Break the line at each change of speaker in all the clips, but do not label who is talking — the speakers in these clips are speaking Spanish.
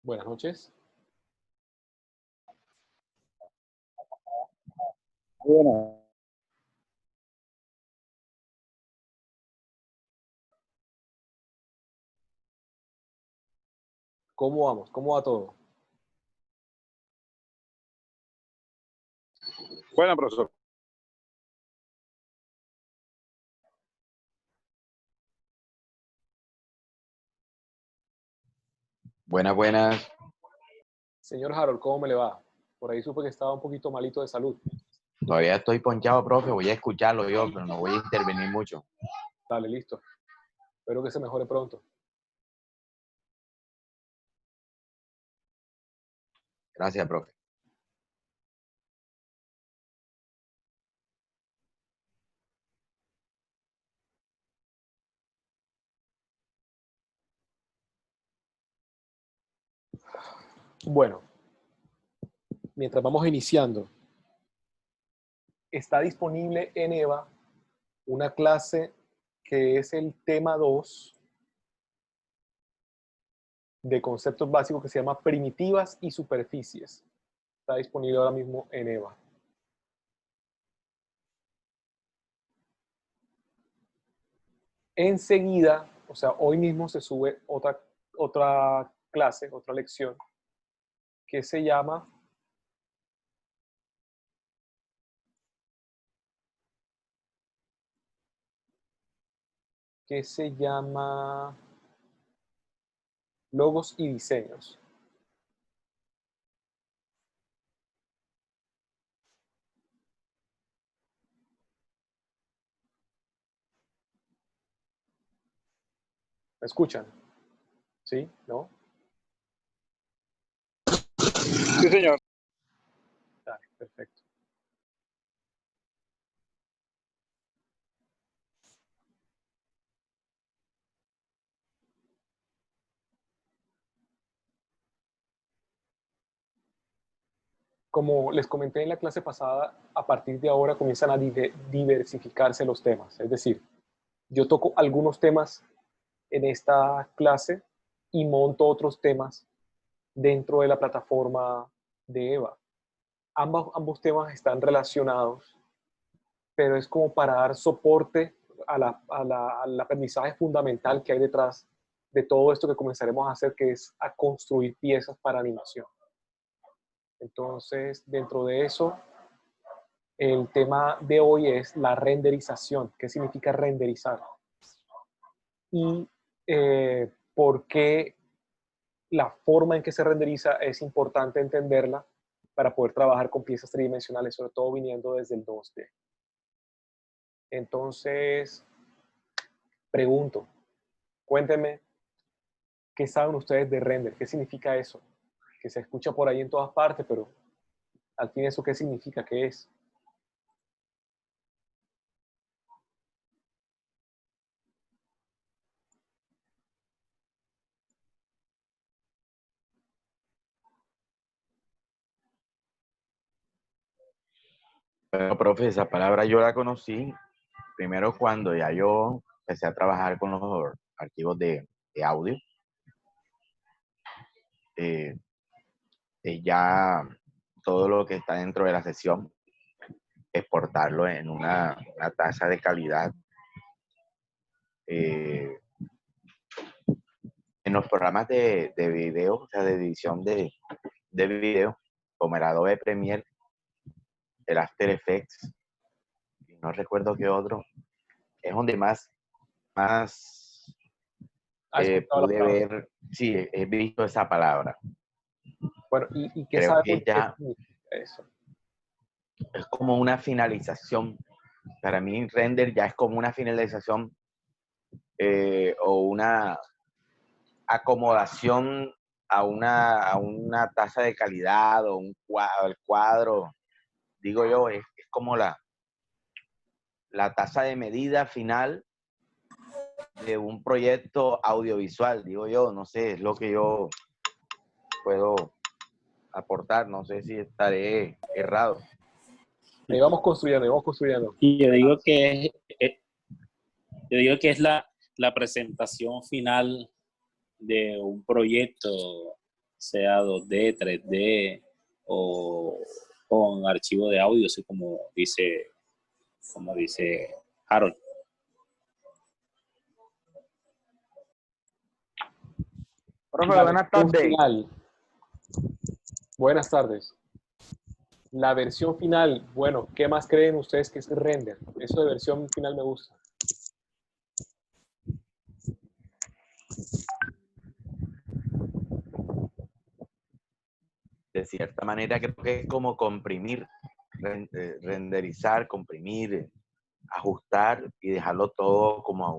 Buenas noches.
Bueno,
¿Cómo vamos? ¿Cómo va todo?
bueno, profesor.
Buenas, buenas.
Señor Harold, ¿cómo me le va? Por ahí supe que estaba un poquito malito de salud.
Todavía estoy ponchado, profe. Voy a escucharlo yo, pero no voy a intervenir mucho.
Dale, listo. Espero que se mejore pronto.
Gracias, profe.
Bueno, mientras vamos iniciando, está disponible en EVA una clase que es el tema 2 de conceptos básicos que se llama primitivas y superficies. Está disponible ahora mismo en EVA. Enseguida, o sea, hoy mismo se sube otra clase, otra lección, que se llama logos y diseños. ¿Me escuchan? ¿Sí? ¿No?
Sí, señor.
Dale, perfecto. Como les comenté en la clase pasada, a partir de ahora comienzan a diversificarse los temas. Es decir, yo toco algunos temas en esta clase y monto otros temas dentro de la plataforma de EVA. Ambos temas están relacionados, pero es como para dar soporte al aprendizaje fundamental que hay detrás de todo esto que comenzaremos a hacer, que es a construir piezas para animación. Entonces, dentro de eso, el tema de hoy es la renderización. ¿Qué significa renderizar? Y por qué la forma en que se renderiza es importante entenderla para poder trabajar con piezas tridimensionales, sobre todo viniendo desde el 2D. Entonces, pregunto, cuéntenme, ¿qué saben ustedes de render? ¿Qué significa eso? Que se escucha por ahí en todas partes, pero al fin eso, ¿qué significa? ¿Qué es?
Bueno, profe, esa palabra yo la conocí primero cuando ya yo empecé a trabajar con los archivos de audio. Eh, ya todo lo que está dentro de la sesión, exportarlo en una tasa de calidad. En los programas de video, o sea, de edición de video, como el Adobe Premiere, el After Effects, no recuerdo qué otro, es donde más
¿Has escuchado la
pude
palabra?
ver, sí, he visto esa palabra.
Bueno, ¿y qué
Creo
sabemos
que
de qué
ya
significa eso?
es como una finalización. Para mí, render ya es como una finalización o una acomodación a una tasa de calidad o el cuadro, digo yo, es como la tasa de medida final de un proyecto audiovisual, digo yo, no sé, es lo que yo puedo aportar, no sé si estaré errado.
Ahí vamos construyendo, ahí vamos construyendo.
Y yo digo que es la presentación final de un proyecto sea 2D, 3D o con archivo de audio, así como dice Harold.
Profe,
La
buenas
versión
tardes.
final. Buenas tardes. La versión final, bueno, ¿qué más creen ustedes que es render? Eso de versión final me gusta.
De cierta manera creo que es como comprimir, renderizar, comprimir, ajustar y dejarlo todo como a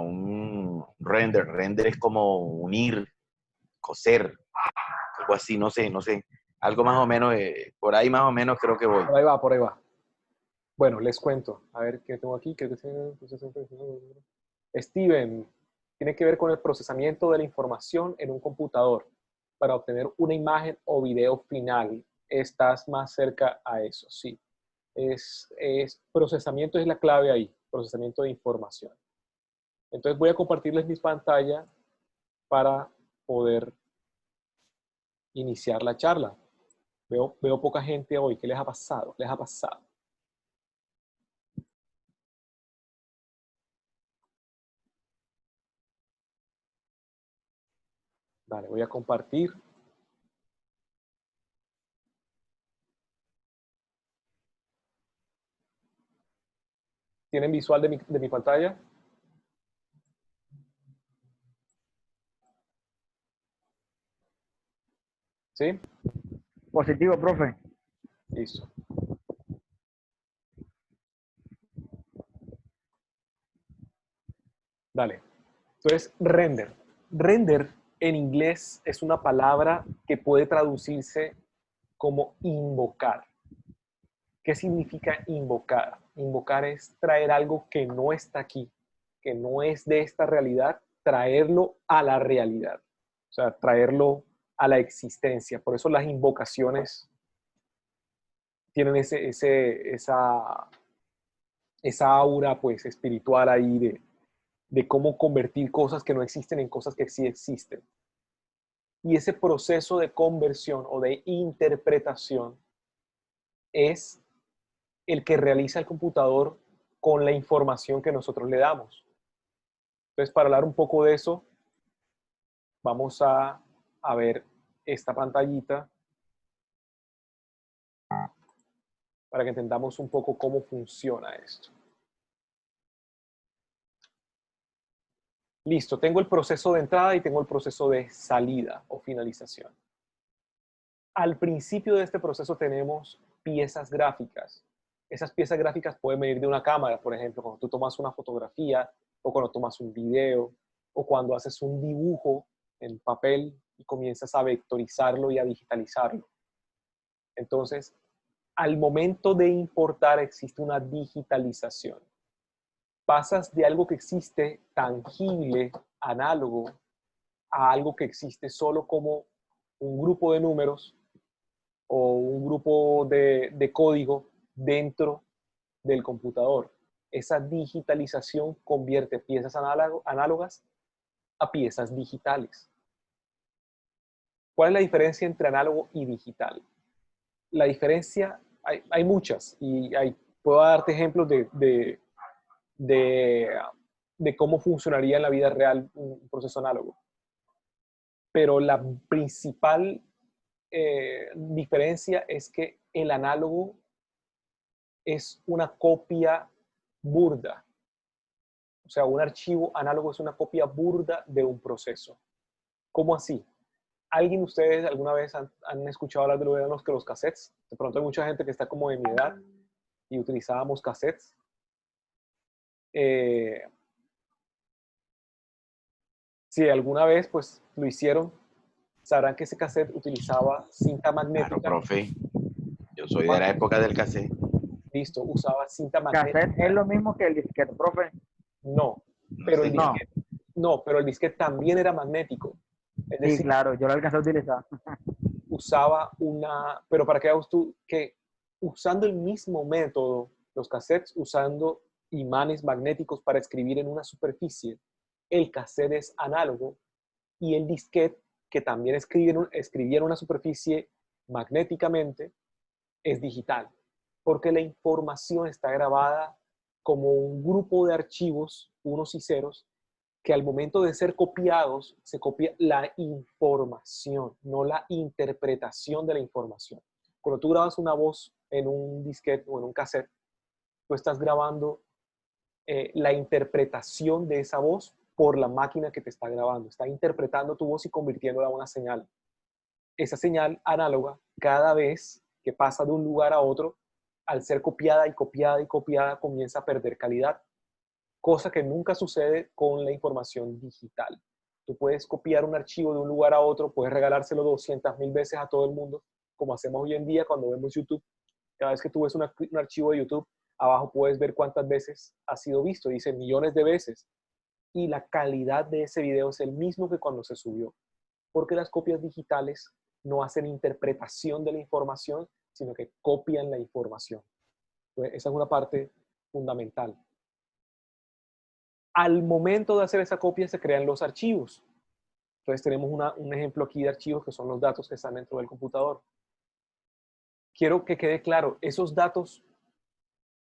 un render. Render es como unir, coser, algo así, no sé. Algo más o menos, por ahí más o menos creo que voy.
Por ahí va, por ahí va. Bueno, les cuento. A ver qué tengo aquí. Steven, tiene que ver con el procesamiento de la información en un computador para obtener una imagen o video final. Estás más cerca a eso, sí. Procesamiento es la clave ahí, procesamiento de información. Entonces voy a compartirles mi pantalla para poder iniciar la charla. Veo poca gente hoy. ¿Qué les ha pasado? ¿Qué les ha pasado? Vale, voy a compartir. ¿Tienen visual de mi pantalla? ¿Sí?
Positivo, profe.
Listo. Dale. Entonces, render. Render en inglés es una palabra que puede traducirse como invocar. ¿Qué significa invocar? Invocar es traer algo que no está aquí, que no es de esta realidad, traerlo a la realidad. O sea, traerlo a la existencia. Por eso las invocaciones tienen esa aura pues espiritual ahí de cómo convertir cosas que no existen en cosas que sí existen. Y ese proceso de conversión o de interpretación es el que realiza el computador con la información que nosotros le damos. Entonces, para hablar un poco de eso, vamos a ver esta pantallita para que entendamos un poco cómo funciona esto. Listo, tengo el proceso de entrada y tengo el proceso de salida o finalización. Al principio de este proceso tenemos piezas gráficas. Esas piezas gráficas pueden venir de una cámara, por ejemplo, cuando tú tomas una fotografía o cuando tomas un video o cuando haces un dibujo en papel y comienzas a vectorizarlo y a digitalizarlo. Entonces, al momento de importar existe una digitalización. Pasas de algo que existe tangible, análogo, a algo que existe solo como un grupo de números o un grupo de código dentro del computador. Esa digitalización convierte piezas análogas a piezas digitales. ¿Cuál es la diferencia entre análogo y digital? La diferencia, hay muchas y puedo darte ejemplos de cómo funcionaría en la vida real un proceso análogo. Pero la principal diferencia es que el análogo es una copia burda. O sea, un archivo análogo es una copia burda de un proceso. ¿Cómo así? ¿Alguien de ustedes alguna vez han escuchado hablar de lo que eran los cassettes? De pronto hay mucha gente que está como de mi edad y utilizábamos cassettes. Si alguna vez pues lo hicieron, sabrán que ese cassette utilizaba cinta magnética.
Claro, profe. Yo soy de la época del cassette.
Listo, usaba cinta magnética.
Cassette es lo mismo que el disquete, profe.
No,
No
pero
sé.
el disquete, no, pero el disquete también era magnético. Es
Sí,
decir,
claro, yo lo alcancé a utilizar.
usaba pero para que hagas tú, que usando el mismo método, los cassettes usando imanes magnéticos para escribir en una superficie, el cassette es análogo y el disquete, que también escribía en una superficie magnéticamente, es digital, porque la información está grabada como un grupo de archivos, unos y ceros, que al momento de ser copiados, se copia la información, no la interpretación de la información. Cuando tú grabas una voz en un disquete o en un cassette, tú estás grabando la interpretación de esa voz por la máquina que te está grabando. Está interpretando tu voz y convirtiéndola en una señal. Esa señal análoga, cada vez que pasa de un lugar a otro, al ser copiada y copiada y copiada, comienza a perder calidad, cosa que nunca sucede con la información digital. Tú puedes copiar un archivo de un lugar a otro, puedes regalárselo 200.000 veces a todo el mundo, como hacemos hoy en día cuando vemos YouTube. Cada vez que tú ves un archivo de YouTube, abajo puedes ver cuántas veces ha sido visto, dice millones de veces. Y la calidad de ese video es el mismo que cuando se subió, porque las copias digitales no hacen interpretación de la información, sino que copian la información. Entonces, esa es una parte fundamental. Al momento de hacer esa copia se crean los archivos. Entonces tenemos un ejemplo aquí de archivos que son los datos que están dentro del computador. Quiero que quede claro, esos datos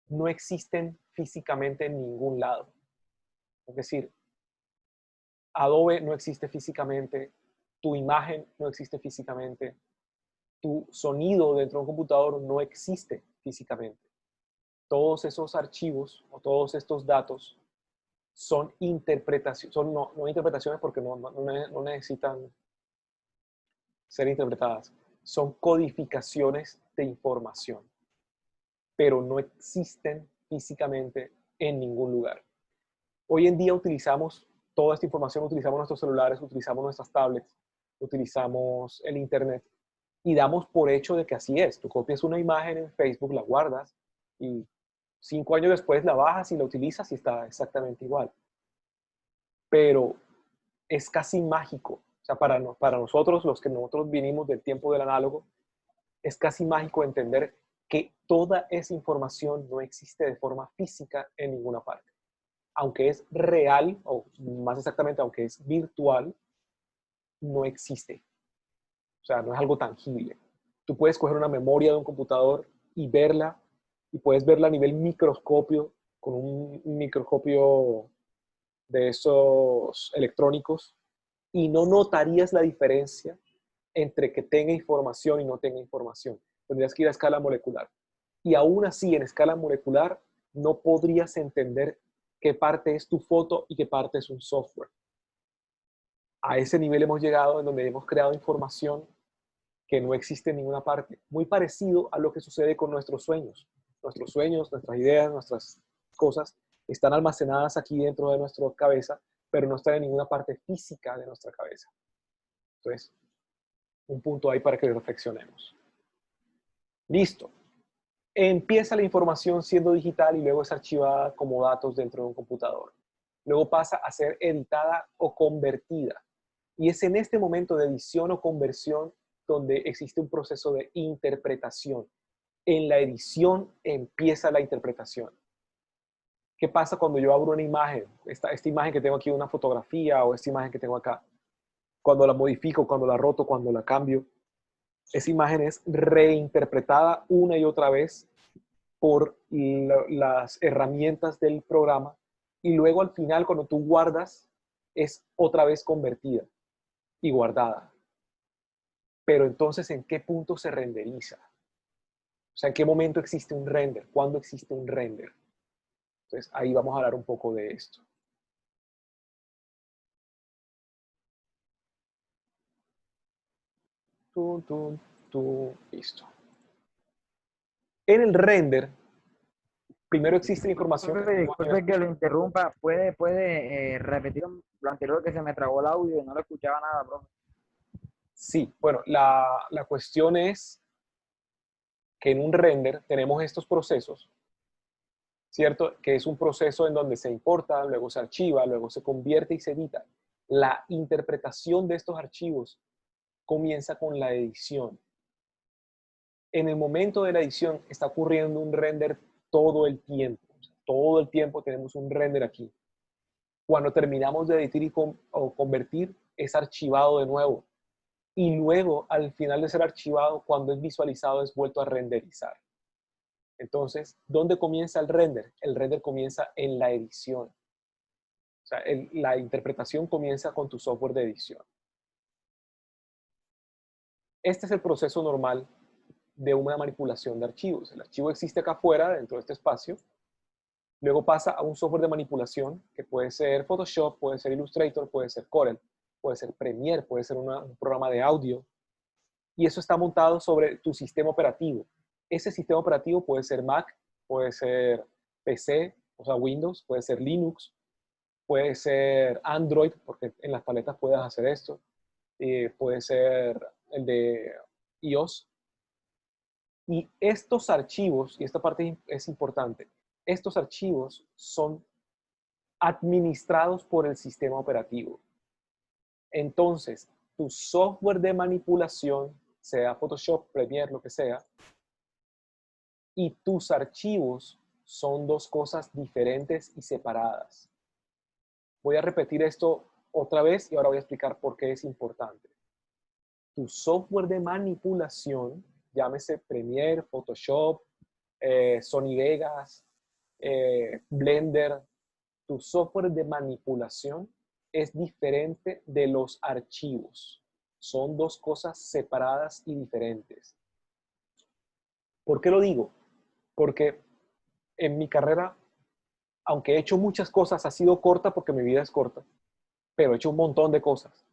no existen físicamente en ningún lado. Es decir, Adobe no existe físicamente, tu imagen no existe físicamente, tu sonido dentro de un computador no existe físicamente. Todos esos archivos o todos estos datos son interpretaciones, no interpretaciones porque no necesitan ser interpretadas, son codificaciones de información, pero no existen físicamente en ningún lugar. Hoy en día utilizamos toda esta información, utilizamos nuestros celulares, utilizamos nuestras tablets, utilizamos el internet y damos por hecho de que así es. Tú copias una imagen en Facebook, la guardas y 5 años después la bajas y la utilizas y está exactamente igual. Pero es casi mágico. O sea, para nosotros, los que nosotros vinimos del tiempo del análogo, es casi mágico entender que toda esa información no existe de forma física en ninguna parte. Aunque es real, o más exactamente, aunque es virtual, no existe. O sea, no es algo tangible. Tú puedes coger una memoria de un computador y verla, y puedes verla a nivel microscopio, con un microscopio de esos electrónicos, y no notarías la diferencia entre que tenga información y no tenga información. Tendrías que ir a escala molecular. Y aún así, en escala molecular, no podrías entender qué parte es tu foto y qué parte es un software. A ese nivel hemos llegado en donde hemos creado información que no existe en ninguna parte. Muy parecido a lo que sucede con nuestros sueños. Nuestros sueños, nuestras ideas, nuestras cosas están almacenadas aquí dentro de nuestra cabeza, pero no están en ninguna parte física de nuestra cabeza. Entonces, un punto ahí para que reflexionemos. Listo. Empieza la información siendo digital y luego es archivada como datos dentro de un computador. Luego pasa a ser editada o convertida. Y es en este momento de edición o conversión donde existe un proceso de interpretación. En la edición empieza la interpretación. ¿Qué pasa cuando yo abro una imagen? Esta imagen que tengo aquí, una fotografía, o esta imagen que tengo acá. Cuando la modifico, cuando la roto, cuando la cambio, esa imagen es reinterpretada una y otra vez por las herramientas del programa y luego al final cuando tú guardas es otra vez convertida y guardada. Pero entonces, ¿en qué punto se renderiza? O sea, ¿en qué momento existe un render? ¿Cuándo existe un render? Entonces, ahí vamos a hablar un poco de esto. Listo. En el render, primero existe la información.
Disculpe que lo interrumpa. ¿Puede repetir lo anterior, que se me trabó el audio y no lo escuchaba nada, profe?
Sí, bueno, la cuestión es que en un render tenemos estos procesos, ¿cierto? Que es un proceso en donde se importa, luego se archiva, luego se convierte y se edita. La interpretación de estos archivos comienza con la edición. En el momento de la edición está ocurriendo un render todo el tiempo. Todo el tiempo tenemos un render aquí. Cuando terminamos de editar o convertir, es archivado de nuevo. Y luego, al final de ser archivado, cuando es visualizado, es vuelto a renderizar. Entonces, ¿dónde comienza el render? El render comienza en la edición. O sea, la interpretación comienza con tu software de edición. Este es el proceso normal de una manipulación de archivos. El archivo existe acá afuera, dentro de este espacio. Luego pasa a un software de manipulación, que puede ser Photoshop, puede ser Illustrator, puede ser Corel, puede ser Premiere, puede ser un programa de audio. Y eso está montado sobre tu sistema operativo. Ese sistema operativo puede ser Mac, puede ser PC, o sea, Windows, puede ser Linux, puede ser Android, porque en las paletas puedes hacer esto. Puede ser el de iOS. Y estos archivos, y esta parte es importante, estos archivos son administrados por el sistema operativo. Entonces, tu software de manipulación, sea Photoshop, Premiere, lo que sea, y tus archivos son dos cosas diferentes y separadas. Voy a repetir esto otra vez y ahora voy a explicar por qué es importante. Tu software de manipulación, llámese Premiere, Photoshop, Sony Vegas, Blender, tu software de manipulación es diferente de los archivos. Son dos cosas separadas y diferentes. ¿Por qué lo digo? Porque en mi carrera, aunque he hecho muchas cosas, ha sido corta porque mi vida es corta, pero he hecho un montón de cosas.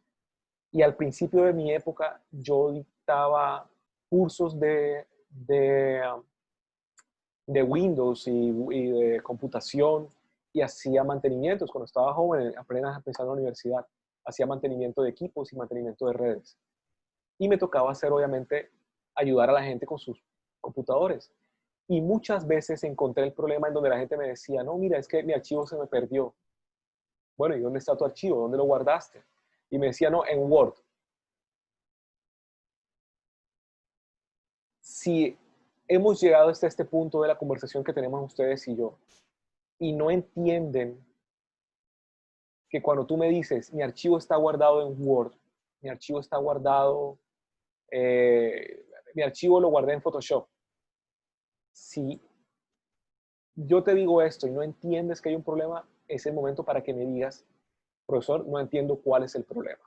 Y al principio de mi época, yo dictaba cursos de Windows y de computación y hacía mantenimientos. Cuando estaba joven, apenas empezando la universidad, hacía mantenimiento de equipos y mantenimiento de redes. Y me tocaba hacer, obviamente, ayudar a la gente con sus computadores. Y muchas veces encontré el problema en donde la gente me decía, no, mira, es que mi archivo se me perdió. Bueno, ¿y dónde está tu archivo? ¿Dónde lo guardaste? Y me decía, no, en Word. Si hemos llegado hasta este punto de la conversación que tenemos ustedes y yo, y no entienden que cuando tú me dices, mi archivo está guardado en Word, mi archivo está guardado, mi archivo lo guardé en Photoshop. Si yo te digo esto y no entiendes que hay un problema, es el momento para que me digas, profesor, no entiendo cuál es el problema.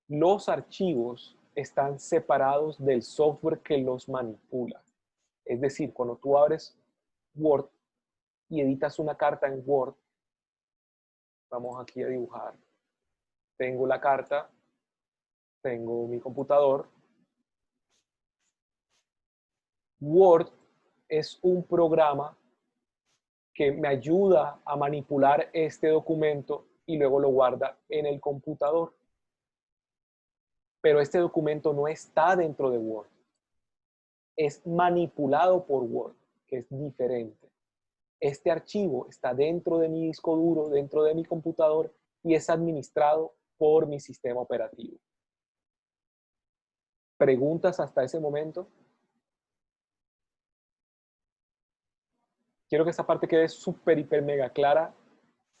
Los archivos están separados del software que los manipula. Es decir, cuando tú abres Word y editas una carta en Word, vamos aquí a dibujar. Tengo la carta, tengo mi computador. Word es un programa que me ayuda a manipular este documento y luego lo guarda en el computador. Pero este documento no está dentro de Word. Es manipulado por Word, que es diferente. Este archivo está dentro de mi disco duro, dentro de mi computador y es administrado por mi sistema operativo. ¿Preguntas hasta ese momento? Quiero que esa parte quede súper, hiper, mega clara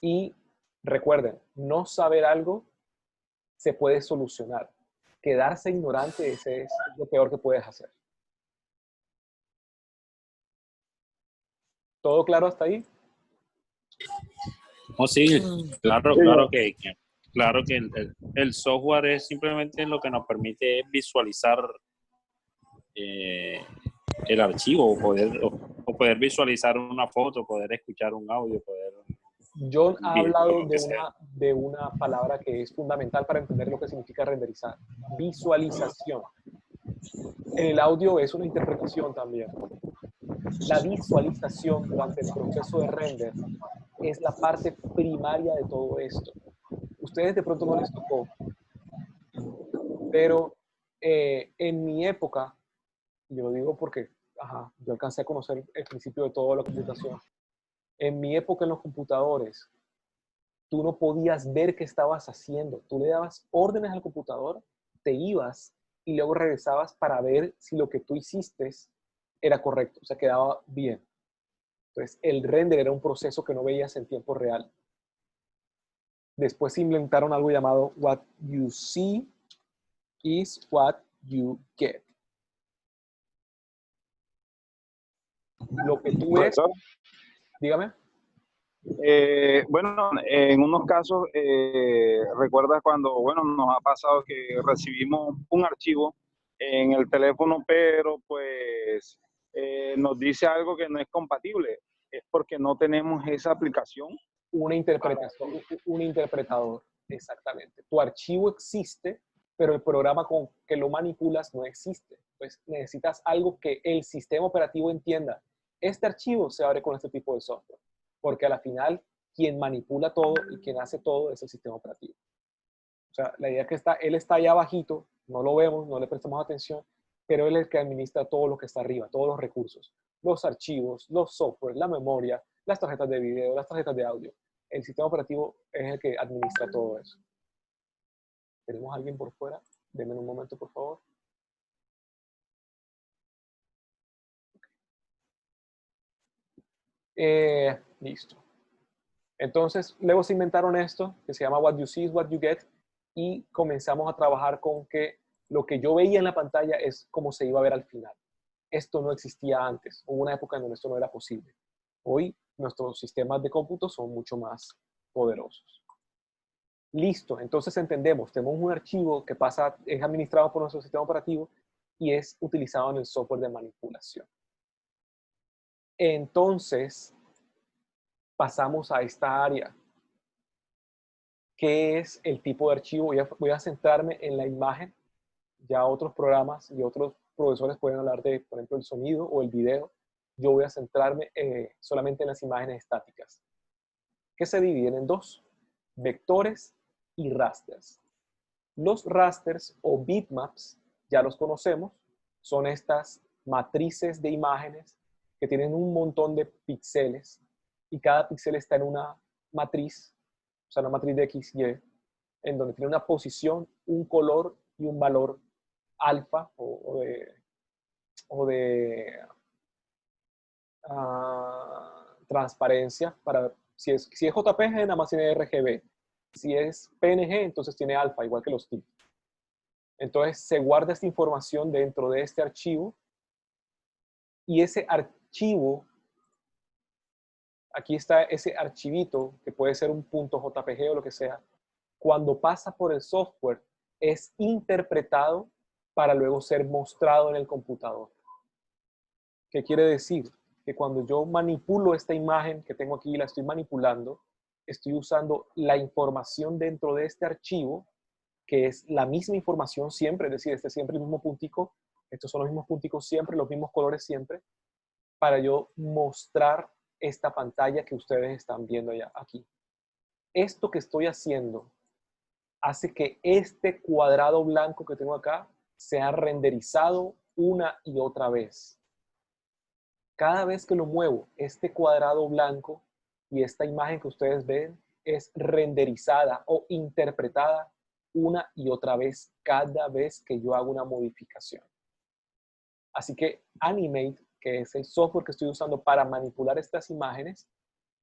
y recuerden, no saber algo se puede solucionar. Quedarse ignorante, ese es lo peor que puedes hacer. ¿Todo claro hasta ahí?
Oh, sí, claro,
Sí,
claro que el software es simplemente lo que nos permite visualizar el archivo o poder visualizar una foto, poder escuchar un audio, poder
John
un
ha
video,
hablado
lo que sea.
de una palabra que es fundamental para entender lo que significa renderizar. Visualización. En el audio es una interpretación también. La visualización durante el proceso de render es la parte primaria de todo esto. Ustedes de pronto no les tocó, pero en mi época, yo lo digo porque yo alcancé a conocer el principio de toda la computación. En mi época en los computadores, tú no podías ver qué estabas haciendo. Tú le dabas órdenes al computador, te ibas y luego regresabas para ver si lo que tú hiciste era correcto, o sea, quedaba bien. Entonces, el render era un proceso que no veías en tiempo real. Después inventaron algo llamado what you see is what you get. Lo que tú ves,
Profesor,
dígame.
bueno, en unos casos, recuerdas cuando, bueno, nos ha pasado que recibimos un archivo en el teléfono, pero pues nos dice algo que no es compatible. Es porque no tenemos esa aplicación.
Una interpretación, un interpretador, exactamente. Tu archivo existe, pero el programa con que lo manipulas no existe. Pues necesitas algo que el sistema operativo entienda. Este archivo se abre con este tipo de software, porque a la final quien manipula todo y quien hace todo es el sistema operativo. O sea, la idea es que él está allá abajito, no lo vemos, no le prestamos atención, pero él es el que administra todo lo que está arriba, todos los recursos, los archivos, los software, la memoria, las tarjetas de video, las tarjetas de audio. El sistema operativo es el que administra todo eso. ¿Tenemos a alguien por fuera? Denme un momento, por favor. Listo. Entonces, luego se inventaron esto, que se llama What You See is What You Get, y comenzamos a trabajar con que lo que yo veía en la pantalla es como se iba a ver al final. Esto no existía antes. Hubo una época en donde esto no era posible. Hoy, nuestros sistemas de cómputo son mucho más poderosos. Listo, entonces entendemos, tenemos un archivo que es administrado por nuestro sistema operativo y es utilizado en el software de manipulación. Entonces, pasamos a esta área. ¿Qué es el tipo de archivo? Voy a centrarme en la imagen. Ya otros programas y otros profesores pueden hablar de, por ejemplo, el sonido o el video. Yo voy a centrarme solamente en las imágenes estáticas, que se dividen en dos: vectores y rasters. Los rasters o bitmaps, ya los conocemos, son estas matrices de imágenes que tienen un montón de píxeles y cada píxel está en una matriz, o sea, una matriz de X, Y, en donde tiene una posición, un color y un valor alfa o de transparencia. Para, si es JPG, nada más tiene RGB. Si es PNG, entonces tiene alfa, igual que los TIFF. Entonces se guarda esta información dentro de este archivo y ese archivo, aquí está ese archivito, que puede ser un .jpg o lo que sea, cuando pasa por el software es interpretado para luego ser mostrado en el computador. ¿Qué quiere decir? Que cuando yo manipulo esta imagen que tengo aquí, la estoy manipulando, estoy usando la información dentro de este archivo, que es la misma información siempre, es decir, este es siempre el mismo puntico, estos son los mismos punticos siempre, los mismos colores siempre, para yo mostrar esta pantalla que ustedes están viendo ya aquí. Esto que estoy haciendo hace que este cuadrado blanco que tengo acá sea renderizado una y otra vez. Cada vez que lo muevo, este cuadrado blanco y esta imagen que ustedes ven es renderizada o interpretada una y otra vez cada vez que yo hago una modificación. Así que Animate, que es el software que estoy usando para manipular estas imágenes,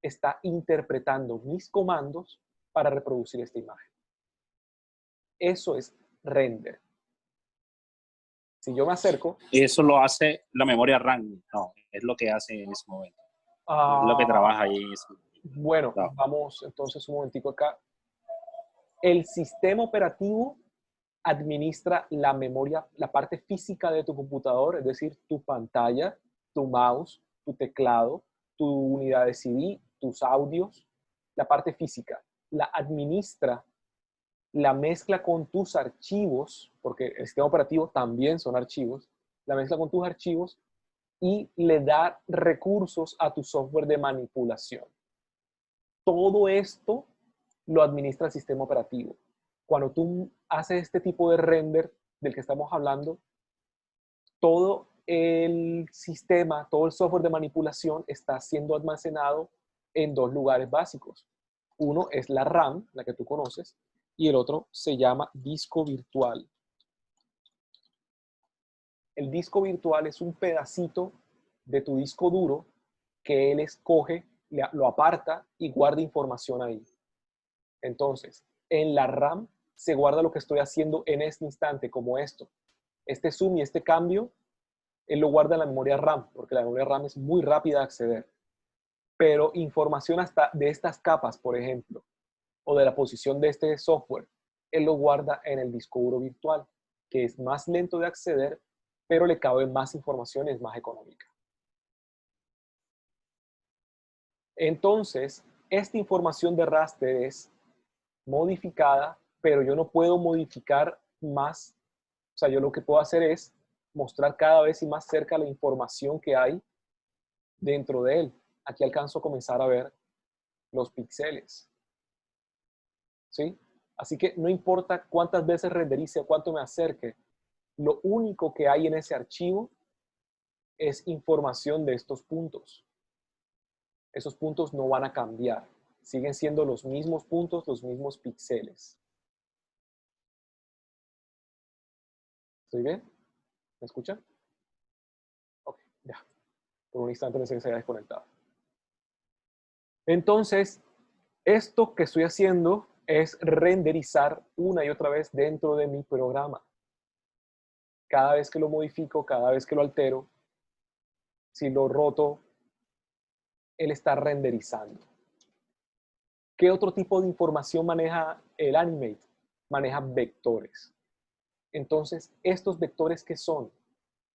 está interpretando mis comandos para reproducir esta imagen. Eso es render. Si yo me acerco...
Eso lo hace la memoria RAM, no, es lo que hace en ese momento. Es lo que trabaja ahí en ese momento.
Bueno,
no.
Vamos entonces un momentico acá. El sistema operativo administra la memoria, la parte física de tu computador, es decir, tu pantalla, tu mouse, tu teclado, tu unidad de CD, tus audios, la parte física. La administra, la mezcla con tus archivos, porque el sistema operativo también son archivos, la mezcla con tus archivos y le da recursos a tu software de manipulación. Todo esto lo administra el sistema operativo. Cuando tú haces este tipo de render del que estamos hablando, todo el sistema, todo el software de manipulación está siendo almacenado en dos lugares básicos. Uno es la RAM, la que tú conoces, y el otro se llama disco virtual. El disco virtual es un pedacito de tu disco duro que él escoge, lo aparta y guarda información ahí. Entonces, en la RAM se guarda lo que estoy haciendo en este instante, como esto. Este zoom y este cambio, él lo guarda en la memoria RAM, porque la memoria RAM es muy rápida de acceder. Pero información hasta de estas capas, por ejemplo, o de la posición de este software, él lo guarda en el disco duro virtual, que es más lento de acceder, pero le cabe más información y es más económica. Entonces, esta información de raster es modificada, pero yo no puedo modificar más. O sea, yo lo que puedo hacer es mostrar cada vez y más cerca la información que hay dentro de él. Aquí alcanzo a comenzar a ver los píxeles. ¿Sí? Así que no importa cuántas veces renderice o cuánto me acerque, lo único que hay en ese archivo es información de estos puntos. Esos puntos no van a cambiar. Siguen siendo los mismos puntos, los mismos píxeles. ¿Estoy bien? ¿Me escuchan? Ok, ya. Por un instante pensé que se había desconectado. Entonces, esto que estoy haciendo es renderizar una y otra vez dentro de mi programa. Cada vez que lo modifico, cada vez que lo altero, si lo roto, él está renderizando. ¿Qué otro tipo de información maneja el Animate? Maneja vectores. Entonces, ¿estos vectores qué son?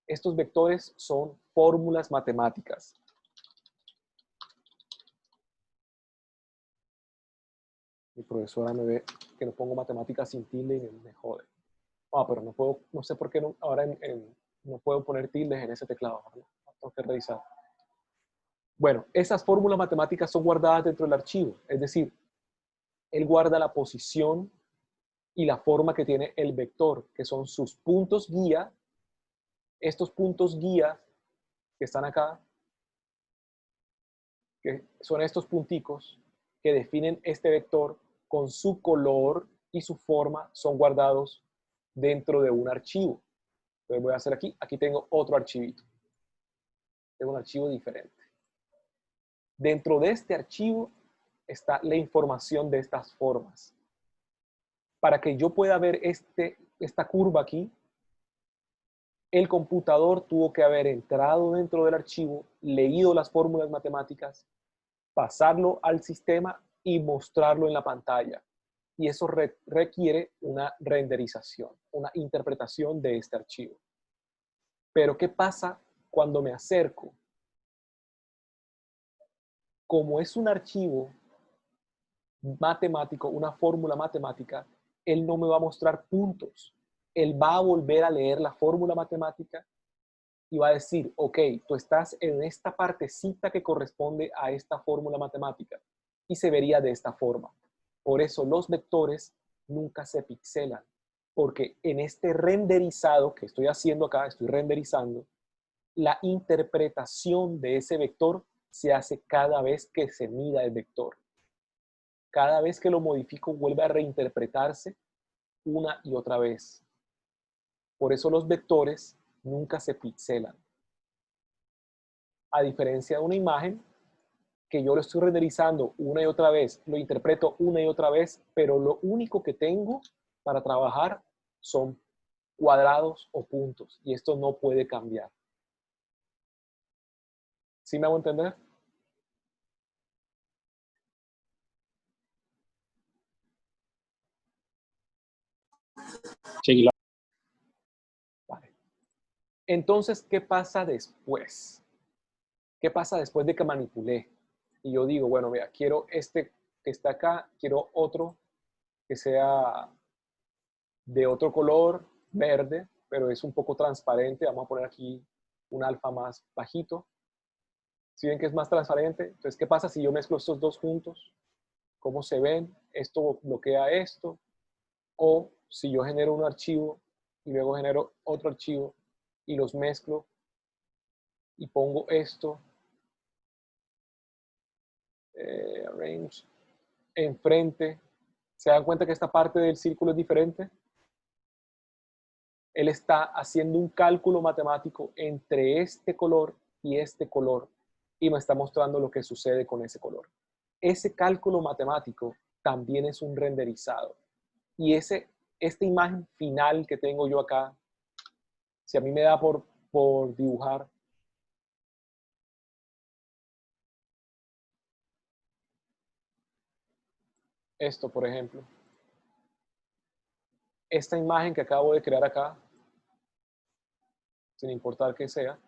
Estos vectores son fórmulas matemáticas. Mi profesora me ve que no pongo matemáticas sin tilde y me jode. Ah, pero no puedo, no sé por qué no, ahora no puedo poner tildes en ese teclado. ¿Vale? Tengo que revisar. Bueno, esas fórmulas matemáticas son guardadas dentro del archivo. Es decir, él guarda la posición y la forma que tiene el vector, que son sus puntos guía. Estos puntos guía que están acá, que son estos punticos que definen este vector con su color y su forma, son guardados dentro de un archivo. Entonces voy a hacer aquí tengo otro archivito. Tengo un archivo diferente. Dentro de este archivo está la información de estas formas. Para que yo pueda ver esta curva aquí, el computador tuvo que haber entrado dentro del archivo, leído las fórmulas matemáticas, pasarlo al sistema y mostrarlo en la pantalla. Y eso requiere una renderización, una interpretación de este archivo. Pero ¿qué pasa cuando me acerco? Como es un archivo matemático, una fórmula matemática, él no me va a mostrar puntos. Él va a volver a leer la fórmula matemática y va a decir, ok, tú estás en esta partecita que corresponde a esta fórmula matemática y se vería de esta forma. Por eso los vectores nunca se pixelan, porque en este renderizado que estoy haciendo acá, estoy renderizando, la interpretación de ese vector se hace cada vez que se mida el vector. Cada vez que lo modifico vuelve a reinterpretarse una y otra vez. Por eso los vectores nunca se pixelan. A diferencia de una imagen, que yo lo estoy renderizando una y otra vez, lo interpreto una y otra vez, pero lo único que tengo para trabajar son cuadrados o puntos, y esto no puede cambiar. ¿Sí me hago entender?
Sí, claro.
Vale. Entonces, ¿qué pasa después? ¿Qué pasa después de que manipulé? Y yo digo, bueno, mira, quiero este que está acá, quiero otro que sea de otro color, verde, pero es un poco transparente. Vamos a poner aquí un alfa más bajito. Si ven que es más transparente, entonces, ¿qué pasa si yo mezclo estos dos juntos? ¿Cómo se ven? Esto bloquea esto. O si yo genero un archivo y luego genero otro archivo y los mezclo y pongo esto, arrange, enfrente, ¿se dan cuenta que esta parte del círculo es diferente? Él está haciendo un cálculo matemático entre este color y este color y me está mostrando lo que sucede con ese color. Ese cálculo matemático también es un renderizado. Y esta imagen final que tengo yo acá, si a mí me da por dibujar, esto, por ejemplo, esta imagen que acabo de crear acá, sin importar qué sea,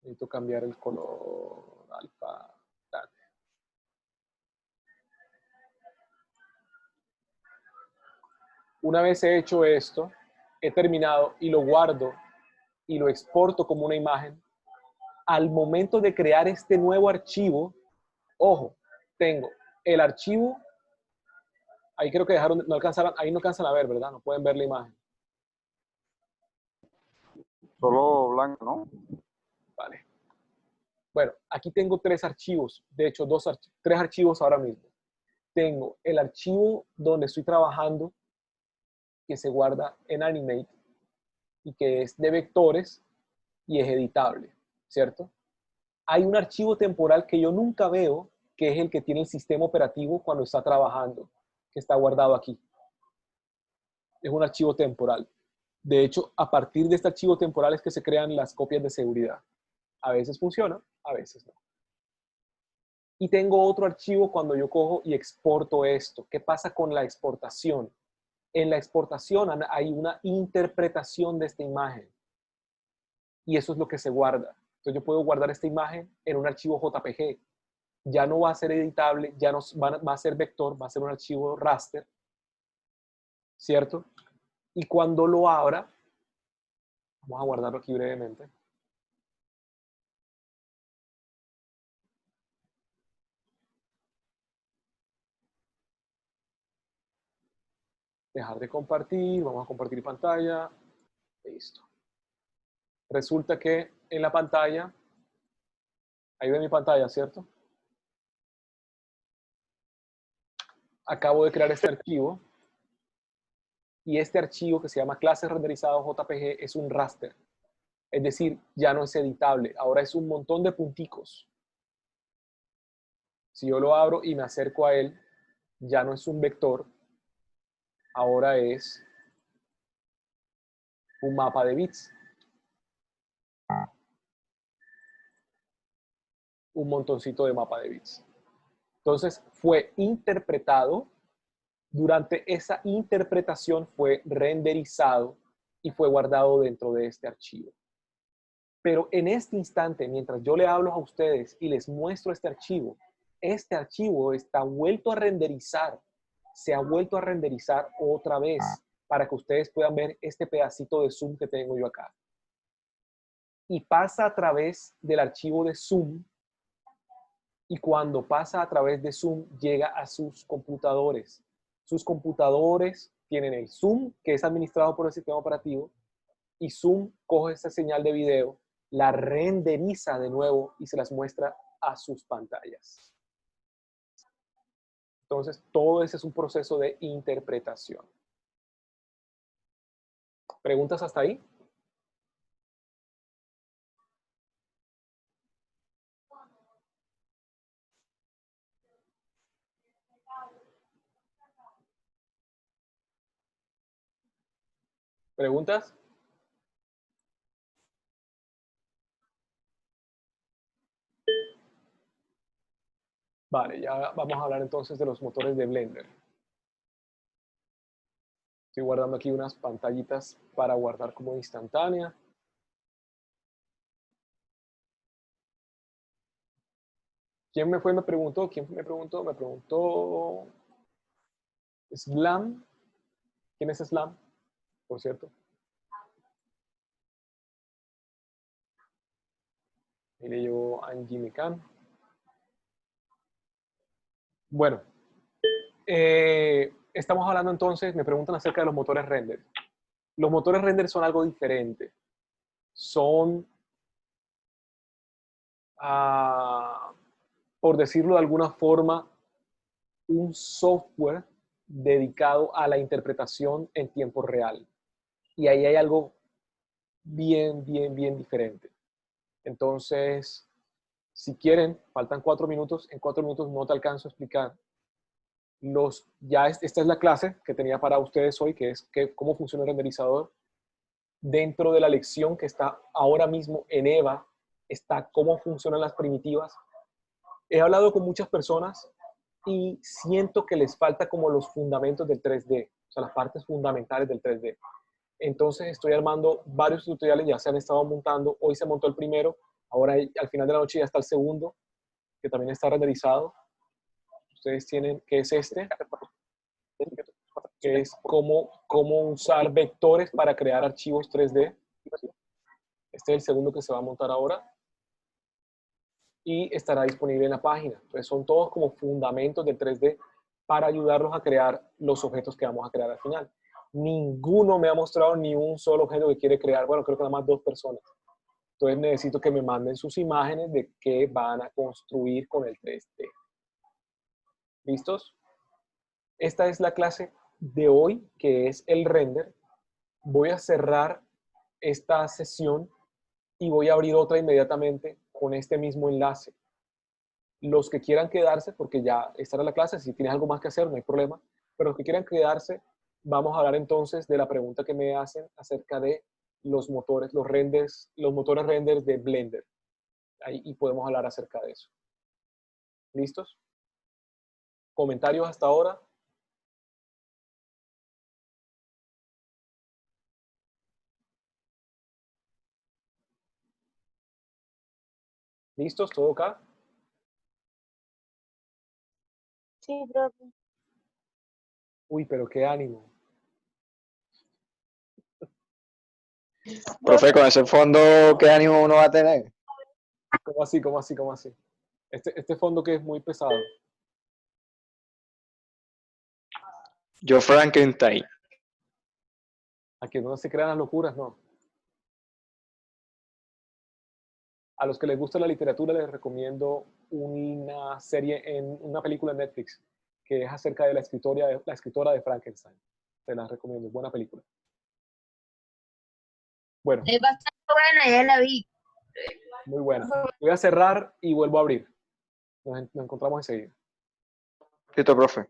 necesito cambiar el color alfa. Dale. Una vez he hecho esto, he terminado y lo guardo y lo exporto como una imagen. Al momento de crear este nuevo archivo, ojo, tengo el archivo, ahí creo que dejaron, no alcanzaron, ahí no alcanzan a ver, ¿verdad? No pueden ver la imagen.
Solo blanco, ¿no?
Vale. Bueno, aquí tengo tres archivos, de hecho, tres archivos ahora mismo. Tengo el archivo donde estoy trabajando, que se guarda en Animate y que es de vectores y es editable, ¿cierto? Hay un archivo temporal que yo nunca veo, que es el que tiene el sistema operativo cuando está trabajando, que está guardado aquí. Es un archivo temporal. De hecho, a partir de este archivo temporal es que se crean las copias de seguridad. A veces funciona, a veces no. Y tengo otro archivo cuando yo cojo y exporto esto. ¿Qué pasa con la exportación? En la exportación hay una interpretación de esta imagen. Y eso es lo que se guarda. Entonces yo puedo guardar esta imagen en un archivo JPG. Ya no va a ser editable, ya no va a ser vector, va a ser un archivo raster, ¿cierto? Y cuando lo abra, vamos a guardarlo aquí brevemente. Dejar de compartir, vamos a compartir pantalla. Listo. Resulta que en la pantalla, ahí ve mi pantalla, ¿cierto? Acabo de crear este archivo. Y este archivo que se llama clases renderizado JPG es un raster. Es decir, ya no es editable. Ahora es un montón de punticos. Si yo lo abro y me acerco a él, ya no es un vector. Ahora es un mapa de bits. Un montoncito de mapa de bits. Entonces, fue interpretado. Durante esa interpretación fue renderizado y fue guardado dentro de este archivo. Pero en este instante, mientras yo le hablo a ustedes y les muestro este archivo está vuelto a renderizar. Se ha vuelto a renderizar otra vez para que ustedes puedan ver este pedacito de zoom que tengo yo acá. Y pasa a través del archivo de zoom. Y cuando pasa a través de zoom, llega a sus computadores. Sus computadores tienen el Zoom, que es administrado por el sistema operativo, y Zoom coge esa señal de video, la renderiza de nuevo y se las muestra a sus pantallas. Entonces, todo ese es un proceso de interpretación. ¿Preguntas hasta ahí? ¿Preguntas? Vale, ya vamos a hablar entonces de los motores de Blender. Estoy guardando aquí unas pantallitas para guardar como instantánea. ¿Quién me preguntó? ¿Quién me preguntó? Me preguntó Slam. ¿Quién es Slam? Por cierto. Mire yo Angie Mikan. Bueno, estamos hablando entonces, me preguntan acerca de los motores render. Los motores render son algo diferente. Son, por decirlo de alguna forma, un software dedicado a la interpretación en tiempo real. Y ahí hay algo bien, bien, bien diferente. Entonces, si quieren, faltan 4 minutos, en 4 minutos no te alcanzo a explicar. Esta es la clase que tenía para ustedes hoy, que es cómo funciona el renderizador. Dentro de la lección que está ahora mismo en EVA, está cómo funcionan las primitivas. He hablado con muchas personas y siento que les falta como los fundamentos del 3D, o sea, las partes fundamentales del 3D. Entonces estoy armando varios tutoriales, ya se han estado montando, hoy se montó el primero, ahora al final de la noche ya está el segundo, que también está renderizado. Ustedes tienen, que es este, que es cómo usar vectores para crear archivos 3D. Este es el segundo que se va a montar ahora. Y estará disponible en la página. Entonces son todos como fundamentos del 3D para ayudarlos a crear los objetos que vamos a crear al final. Ninguno me ha mostrado ni un solo objeto que quiere crear. Bueno, creo que nada más 2 personas. Entonces necesito que me manden sus imágenes de qué van a construir con el 3D. ¿Listos? Esta es la clase de hoy, que es el render. Voy a cerrar esta sesión y voy a abrir otra inmediatamente con este mismo enlace. Los que quieran quedarse, porque ya esta era la clase, si tienes algo más que hacer, no hay problema, pero los que quieran quedarse, vamos a hablar entonces de la pregunta que me hacen acerca de los motores, los motores renders de Blender. Y podemos hablar acerca de eso. ¿Listos? ¿Comentarios hasta ahora? ¿Listos? ¿Todo acá?
Sí, profe.
Uy, pero qué ánimo.
Profe, con ese fondo, ¿qué ánimo uno va a tener?
¿Cómo así? ¿Cómo así? ¿Cómo así? Este fondo que es muy pesado.
Yo Frankenstein.
A que no se crean las locuras, no. A los que les gusta la literatura les recomiendo una serie, una película en Netflix que es acerca de la escritora de Frankenstein. Se las recomiendo, buena película. Bueno,
Es bastante buena, ya la vi.
muy buena. Voy a cerrar y vuelvo a abrir. Nos encontramos enseguida.
Listo, profe.